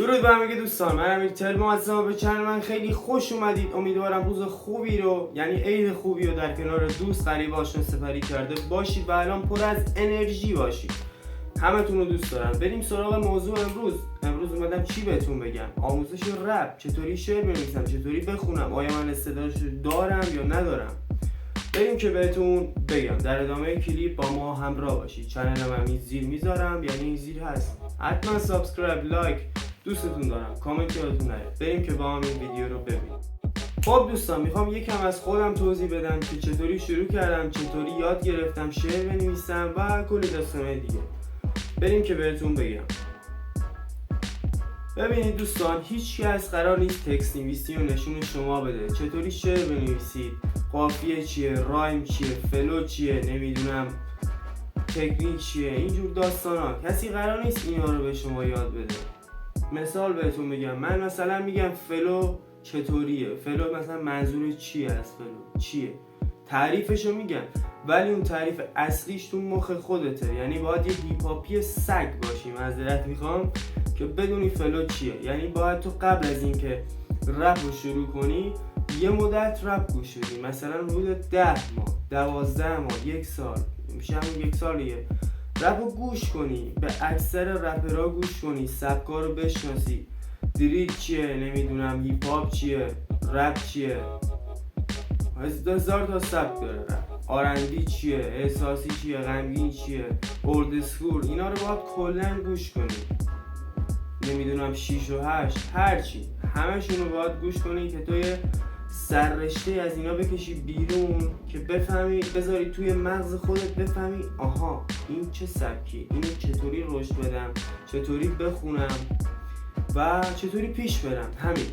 درود به همه دوستان، من امیر تلم هستم. به چنل من خیلی خوش اومدید. امیدوارم روز خوبی رو، یعنی عید خوبی رو در کنار دوست قریب آشنا سپری کرده باشید و الان پر از انرژی باشید. همتون رو دوست دارم. بریم سراغ موضوع امروز اومدم چی بهتون بگم؟ آموزش رپ، چطوری شعر بنویسم، چطوری بخونم، آیا من استعدادش دارم یا ندارم. بریم که بهتون بگم. در ادامه کلیپ با ما همراه باشید. چنلم هم زیر میذارم، یعنی این زیر هست. حتما سابسکرایب، لایک، دوستتون دارم. کامنت یادتون نره. بریم که با هم این ویدیو رو ببینیم. خب دوستان، میخوام یکم از خودم توضیح بدم که چطوری شروع کردم، چطوری یاد گرفتم شعر بنویسم و کلی داستانای دیگه. بریم که بهتون بگم. ببینید دوستان، هیچ کس قرار نیست تکست نویسی و نشون شما بده چطوری شعر بنویسید، قافیه چیه، رایم چیه، فلو چیه، نمیدونم تکنیک چیه، اینجور داستانا. کسی قرار نیست اینا رو به شما یاد بده. مثال بهتون میگم، من مثلا میگم فلو چطوریه، فلو مثلا منظور چیه، از فلو چیه، تعریفشو میگم، ولی اون تعریف اصلیش تو مخ خودته. یعنی باید یه هیپ هاپی سگ باشی، معذرت میخوام، که بدونی فلو چیه. یعنی باید تو قبل از اینکه رپ رو شروع کنی یه مدت رپ گوش بدی، مثلا حدود 10 ماه، 12 ماه، 1 سال، میشه همون 1 سال دیگه. رپ رو گوش کنی، به اکثر رپرها گوش کنی، سبکا رو بشناسی، دریل چیه، نمیدونم هیپ هاپ چیه، رپ چیه، هزار تا سبک داره رپ. آرندی چیه، احساسی چیه، غمگین چیه، اولد اسکول، اینا رو باید کلا گوش کنی. نمیدونم 6 و 8، هرچی، همشون رو باید گوش کنی که تو یه سررشته از اینا بکشی بیرون، که بفهمی، بذاری توی مغز خودت بفهمی آها این چه سبکی، اینو چطوری رشد بدم، چطوری بخونم و چطوری پیش برم. همین.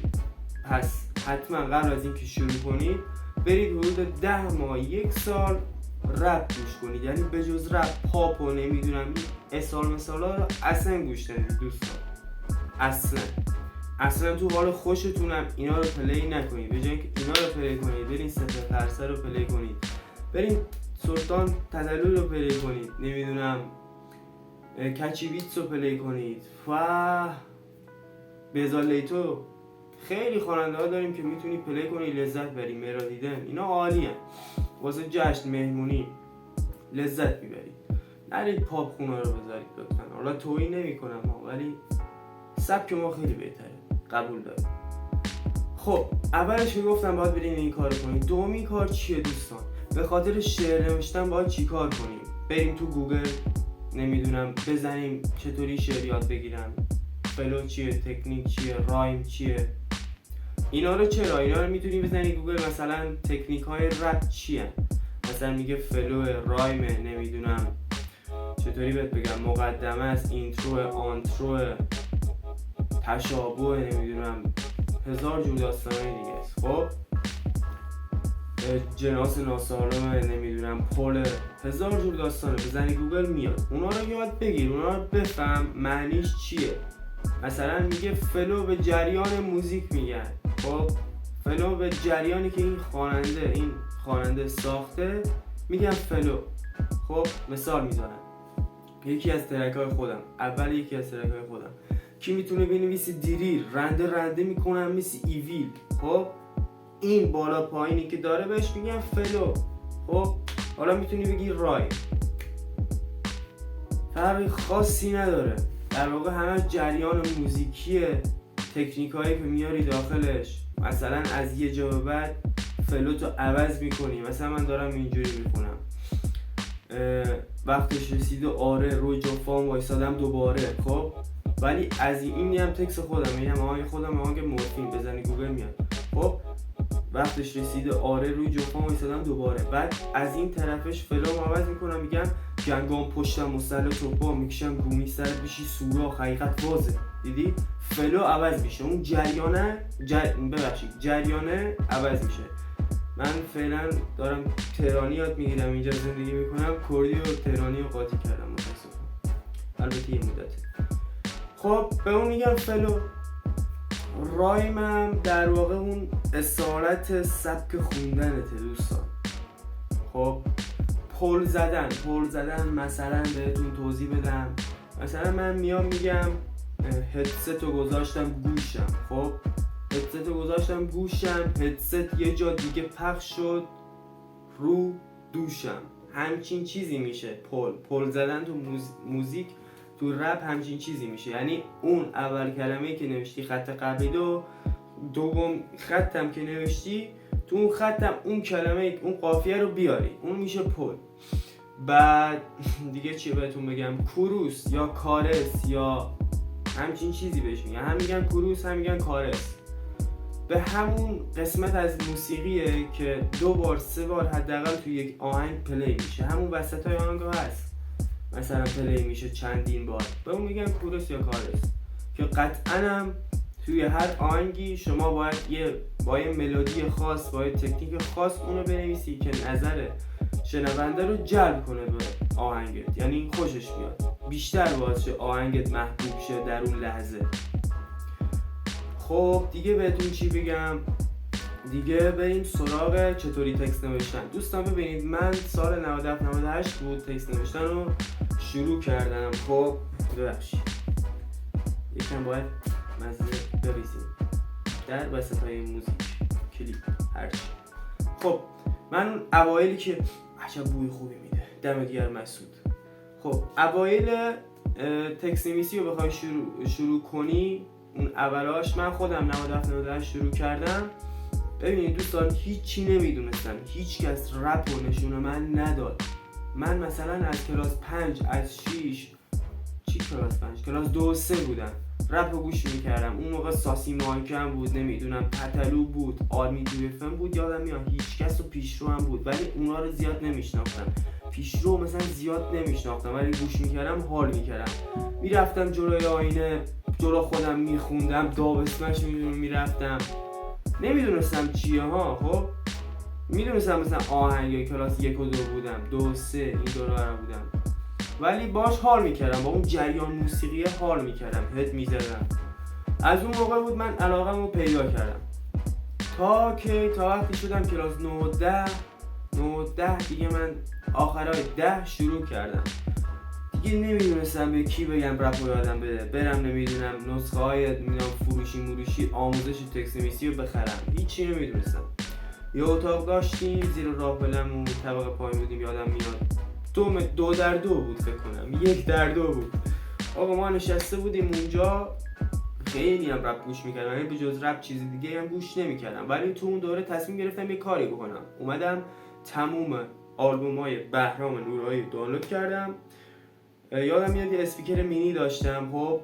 پس حتما قبل از اینکه شروع کنید برید حدود 10 ماه، 1 سال رپ گوش کنید. یعنی به جز رپ، پاپ و نمیدونم این اسال مثالا رو اصلا گوش ندید دوستان. اصلا تو حال خوشتونم اینا رو پلی نکنید. به جای اینکه اینا رو پلی کنید برین سپر پرسه رو پلی کنید، برین سلطان تدلو رو پلی کنید، نمیدونم کچی بیتس رو پلی کنید و بزالیتو. خیلی خواننده ها داریم که میتونی پلی کنی لذت بری. مرادیدن، اینا عالیه واسه جشن مهمونی لذت میبرید. نرید پاپ خونا رو بذارید لطفا. حالا تویی نمی کنم ولی سبک ما خیلی بهتره، قبول دارم. خب اولش که گفتم باید برین این کار کنید. دومی کار چیه دوستان؟ به خاطر شعر نوشتن باید چی کار کنیم؟ بریم تو گوگل، نمیدونم بزنیم چطوری شعر یاد بگیرم، فلو چیه، تکنیک چیه، رایم چیه. اینا رو چرا؟ اینا رو میتونی بزنی گوگل، مثلا تکنیک های رپ چیه، مثلا میگه فلو، رایم، نمیدونم چطوری بهت بگم، مقدمه است، اینترو، آنترو، تشابه، نمیدونم هزار جور داستانای دیگه است. خب جناس ناسالم، نمیدونم پل، هزار جور داستانه. بزنی گوگل میاد. اونا رو یاد بگیر، اونا رو بفهم معنیش چیه. مثلا میگه فلو به جریان موزیک میگن. خب فلو به جریانی که این خواننده ساخته میگن فلو. خب مثال میزنم، یکی از ترک‌های خودم، کی میتونه بنویسی دریل، رنده میکنم مثل ایویل. خب این بالا پایینی که داره بهش میگن فلو. خب حالا میتونی بگی رایم، فرقی خاصی نداره، در واقع همه جریان موزیکیه. تکنیکایی که میاری داخلش، مثلا از یه جا به بعد فلو تو عوض میکنی. مثلا من دارم اینجوری میخونم، وقتش رسیده آره روی جفام وایسادم دوباره. خب ولی از این میام تکس خودم، میگم آهنگ خودم، آهنگ مورفین، بزنی گوگل میاد. خب وقتش رسیده آره روی جفام وایسادم دوباره. بعد از این طرفش فلو عوض میکنم، میگم جنگام پشتم مسلح توپا، میکشم گومی سر بشی سوراخ، حقیقت بازه. دیدی فلو عوض میشه، اون جریانه عوض میشه. من فعلا دارم تهرانی یاد میگیرم، اینجا زندگی میکنم، کردی و تهرانی رو قاطی کردم متاسفم، البته یه مدته. خب به اون میگم فلو. رایمم در واقع اون اصالت سبک خوندنته دوستان. خب پل زدن مثلا بهتون توضیح بدم. مثلا من میام میگم هدست رو گذاشتم گوشم. خب هدست رو گذاشتم گوشم، هدست یه جا دیگه پخش شد رو دوشم. همچین چیزی میشه پل زدن تو موزیک تو رپ همچین چیزی میشه. یعنی اون اول کلمه‌ای که نوشتی خط قبلی و دوم خطم که نوشتی تو اون خطم اون کلمه اون قافیه رو بیاری، اون میشه پل. بعد دیگه چی بهتون بگم، کروس یا کارس یا همچین چیزی بهش میگن، هم میگن کروس هم میگن کارس. به همون قسمت از موسیقیه که 2 بار 3 بار حداقل توی یک آهنگ پلی میشه، همون وسطای آهنگ هست مثلا پلی میشه چندین بار، به اون میگن کورس یا کارس. که قطعاً هم توی هر آهنگی شما باید با یه ملودی خاص، با یه تکنیک خاص اونو بنویسی که نظر شنونده رو جلب کنه به آهنگت، یعنی خوشش بیاد، بیشتر باعث شه آهنگت محبوب شه در اون لحظه. خب دیگه بهتون چی بگم، دیگه بریم سراغ چطوری تکست نوشتن. دوستان ببینید من سال 97-98 بود تکست نوشتن رو شروع کردم. خب ببخشید یکم باید مزه بریزیم در وسطای موزیک کلیپ هرچی. خب من اون اوایلی که عجب بوی خوبی میده، دمت گرم مسعود. خب اوایل تکست نویسی رو بخوای شروع کنی، اون اولاش من خودم 97-98 شروع کردم. ببینید دوستان هیچی نمیدونستم، هیچ کس رپ رو نشون من نداد. من مثلا از کلاس 5 از 6 کلاس 2 و 3 بودم رپ رو گوش میکردم. اون موقع ساسی مایکم بود، نمیدونم پتلو بود، آرمی توی فم بود، یادم میاد هیچ کس رو پیشرو هم بود ولی اونا رو زیاد نمیشناختم. پیشرو مثلا زیاد نمیشناختم ولی گوش میکردم، حال میکردم. میرفتم جلوی آینه، جلو خودم میخوندم، دابسمش میرفتم، نمیدونستم چیه ها. خب میدونستم مثلا آهنگ کلاس 1 و 2 بودم، 2 و 3 این دورا بودم، ولی باش حال میکردم، با اون جریان موسیقی حال میکردم، هد میزدم. از اون موقع بود من علاقم رو پیدا کردم تا وقتی شدم کلاس 9 و 10 دیگه من آخرای 10 شروع کردم. دیگه نمیدونستم به کی بگم رپ رو یادم بده، برم نمیدونم نسخه های فروشی آموزش تکست نویسی رو بخرم، هیچی نمیدونستم. یه اتاق داشتیم زیر راهپلمون، طبقه پایین بودیم، یادم میاد 2 در 2 بود فکر کنم، 1 در 2 بود. آقا ما نشسته بودیم اونجا، خیلی هم رپ گوش میکردم، یعنی به جز رپ چیزی دیگه هم گوش نمیکردم. ولی تو اون دوره تصمیم گرفتم یه کاری بکنم، اومدم تموم آلبومای بهرام نورایی دانلود کردم. یادم میاد یه اسپیکر مینی داشتم. خب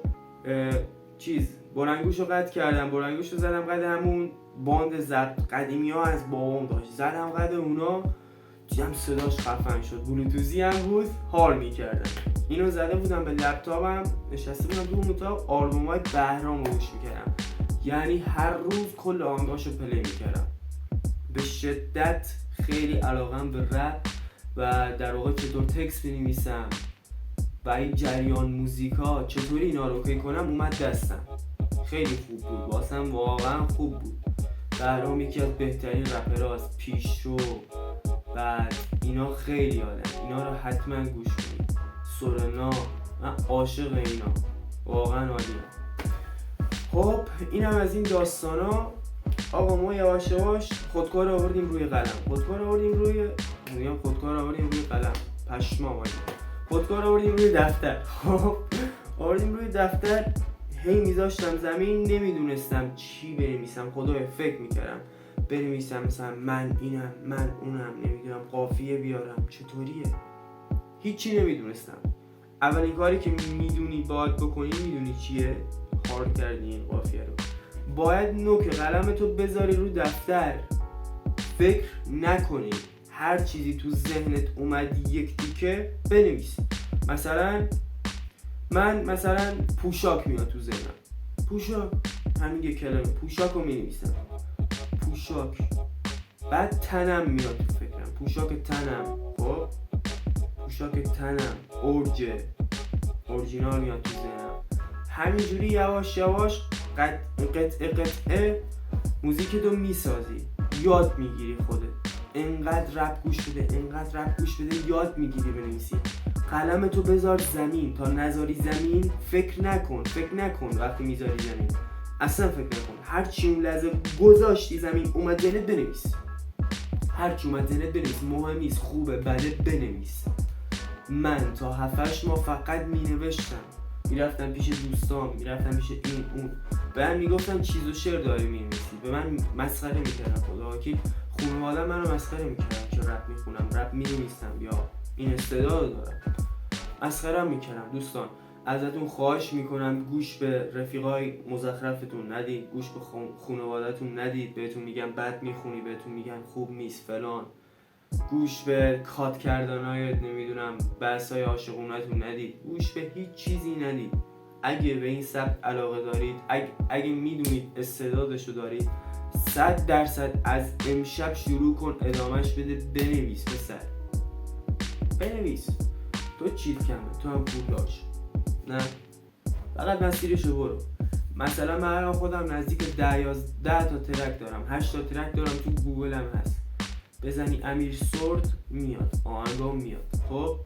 بلندگوشو قطع کردم، بلندگوشو زدم قد همون باند زد قدیمی ها از بابام داشت، زدم قد اونا، دیدم صداش خفن شد، بلوتوزی هم بود، حال میکردم. اینو زده بودم به لپتاپم، نشسته بودم تو اون اتاق آلبومای بهرام رو گوش میکردم، یعنی هر روز کل آهنگاشو پلی میکردم. به شدت خیلی علاقم به رپ و در واقع چطور تکست بنویسم و این جریان موزیکا چطوری اینا رو اوکی کنم اومد دستم. خیلی خوب بود واسم، واقعا خوب بود. بهرام یکی از بهترین رپراست، پیشرو، بعد اینا خیلی عالیه، اینا رو حتما گوش کنید. سورنا، من عاشق اینا، واقعا عالیه. خب اینم از این داستانا. آقا ما یواش یواش خودکار آوردیم روی قلم، خودکار آوردیم روی قلم، پشمام آجی، خودکار آوردیم روی دفتر. خب آوردیم روی دفتر، هی میذاشتم زمین، نمیدونستم چی بنویسم، خدایا فکر میکردم بنویسم مثلا من اینم، من اونم، نمیدونم قافیه بیارم چطوریه، هیچی نمیدونستم. اولین کاری که میدونی باید بکنی میدونی چیه؟ حال کردی این قافیه رو. باید نوک قلمتو بذاری رو دفتر، فکر نکنی، هر چیزی تو ذهنت اومدی یک تیکه بنویس. مثلا پوشاک میاد تو ذهنم، پوشاک، همین یک کلمه پوشاک رو مینویسم، پوشاک. بعد تنم میاد تو فکرم، پوشاک تنم، خب پوشاک تنم، اورجینال میاد تو ذهنم. همینجوری یواش یواش قطعه موزیکتو میسازی، یاد میگیری خودت. انقدر رپ گوش بده، یاد میگیری بنویسی. قلم تو بذار زمین، تا نذاری زمین فکر نکن وقتی میذاری زمین، اصلا فکر نکن. هرچی اون لحظه گذاشتی زمین اومد ذهنت بنویس، هرچی اومد ذهنت بنویس، مهم نیست خوبه بده بنویس. من تا 7-8 ماه فقط مینوشتم، میرفتم پیش دوستان، میرفتم پیش این اون، به من میگفتن چیز و شعر داری مینویسی، به من مسخره میکردن، خدا وکیل خانواده منو مسخره میکردن که رپ میخونم، رپ مینویسم یا این استعداد دارم، مسخره میکردم. دوستان ازتون خواهش میکنم گوش به رفیقای مزخرفتون ندید، گوش به خانواده‌تون ندید، بهتون میگن بد میخونی، بهتون میگن خوب نیست فلان، گوش به کات کردنای نمیدونم بحثای عاشقونه‌تون ندید، گوش به هیچ چیزی ندید. اگه به این سبک علاقه دارید، اگه میدونید استعدادشو دارید، 100% از امشب شروع کن، ادامهش بده، بنویس پسر، بنویس. تو چیت کمه، تو هم پول داشت، نه فقط مسیرشو برو. مثلا من الان خودم نزدیک 10 تا ترک دارم، 8 تا ترک دارم، تو گوگل هم هست، بزنی امیر سورد میاد، آهنگام میاد. خب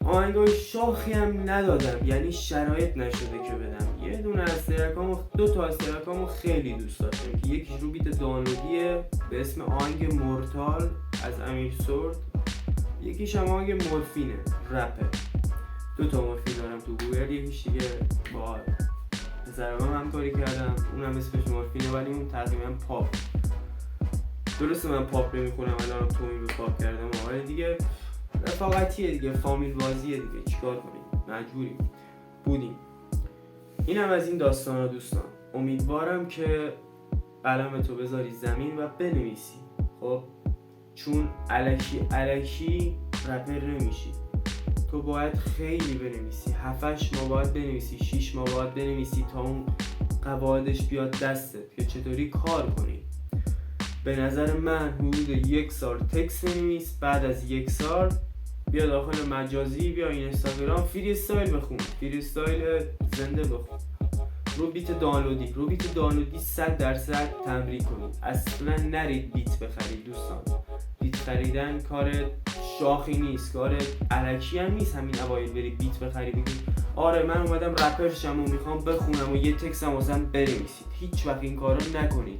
آهنگای شاخی هم ندادم، یعنی شرایط نشده که بدم. یه دونه از ترکامو، 2 تا از ترکامو خیلی دوست داشتم که یکیش رو بیت دانلودیه به اسم آهنگ مورتال از امیر سورد، یکیش هم آهنگ مورفینه رپه. 2 تا مورفین دارم تو گوگل، یکیش دیگه با پسرم همکاری کردم، اونم اسمش مورفینه ولی اون تقریبا پاپ. درسته من پاپ نمیخونم، الان تو این رو پاپ کردم، ولی دیگه رفاقتیه دیگه، فامیل بازیه دیگه، چیکار کنیم، مجبوریم بودیم. اینم از این داستانا دوستان. امیدوارم که قلم تو بذاری زمین و بنویسی. خب چون الکی رپر نمیشی، تو باید خیلی بنویسی، 7-8 ماه باید بنویسی، 6 ماه باید بنویسی تا اون قواعدش بیاد دستت که چطوری کار کنی. به نظر من حدود 1 سال تکست بنویس، بعد از 1 سال بیا داخل مجازی، بیا اینستاگرام فری استایل بخون، فری استایل زنده بخون، رو بیت دانلودی 100% تمرین کنید. اصلا نرید بیت بخرید دوستان، بیت خریدن کار شاخی نیست، کار الکی هم نیست. همین اوایل بری بیت بخری بگی آره من اومدم رپر شم و میخوام بخونم و یه تکست هم واسم بنویسید. هیچ وقت این کارو نکنید،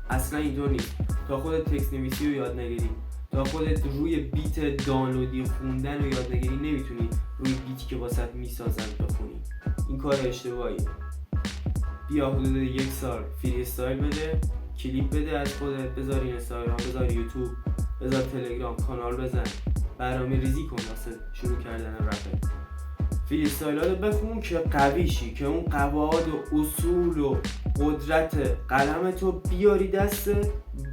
اصلا اینطور نیست. تا خودت تکست نویسی رو یاد نگیری، تا خودت روی بیت دانلودی خوندن رو یاد نگیری، نمیتونی روی بیتی که واسط میسازن بخونی. این کار اشتباهیه. بیا حدود 1 سال فری استایل بده، کلیپ بده از خودت، بذار اینستاگرام، بذار یوتیوب، بذار تلگرام، کانال بزن، برنامه ریزی کن واسه شروع کردن رپ. فری استایل رو بخون که قوی شی، که اون قواعد و اصول و قدرت قلم تو بیاری دستت،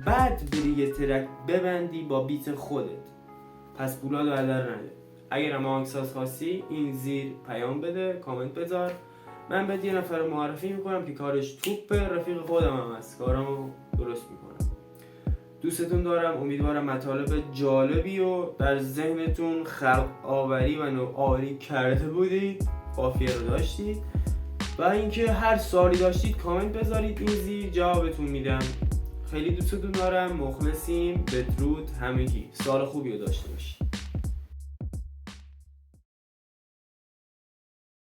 بعد بری یه ترک ببندی با بیت خودت. پس پولادو هدر نده. اگر هم آهنگساز خواستی این زیر پیام بده، کامنت بذار، من بهت یه نفر معرفی میکنم که کارش توپه، رفیق خودم هم هست، کارامو درست میکنم. دوستتون دارم، امیدوارم مطالب جالبی و در ذهنتون خلق آوری و نوآوری کرده بودید، قافیه رو داشتید و اینکه هر سوالی داشتید کامنت بذارید، این زیر جوابتون میدم. خیلی دوستتون دارم، مخلصیم، بدرود همگی، سال خوبی رو داشته باشید.